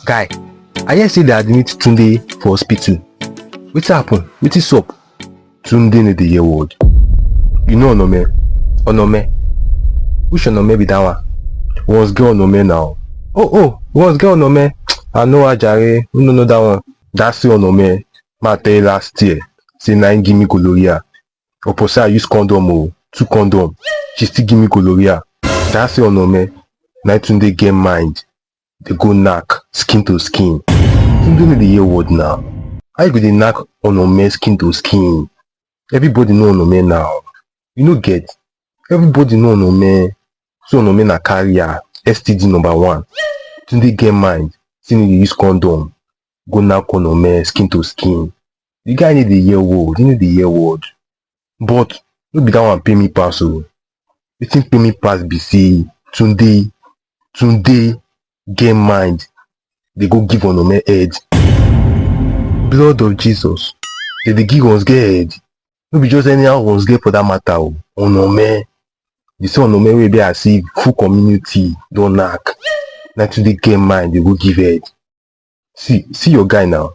Guy, I hear say they admit Tunde for hospital. Wetin happen? Wetin sup? Tunde no dey hear word. You know Onome? Onome? Which Onome be that one? Was girl Onome now? Oh, was girl Onome? I know her jare. Who no know that one? That's the Onome. Ma tell you last year. Say na him give me gonorrhea. Opposite I use condom oh. 2 condom. She still give me gonorrhea. That's the Onome. Na Tunde get mind. They go knack skin to skin. Tunde no dey hear word now. How you go dey knack Onome skin to skin? Everybody know Onome now. You no get. Everybody know Onome. So Onome na carrier. STD number 1. Tunde get mind. Still need to use condom. Go knack Onome skin to skin. The guy need dey hear word. He need dey hear word. But no be that one pay me pass oh. Wetin pay me pass be say Tunde get mind. They go give Onome head. Blood of Jesus. They give us get head. No be just anyhow us get for that matter oh. Onome. You say Onome wey be as if full community don knack. Na Tunde get mind. They go give head. See your guy now.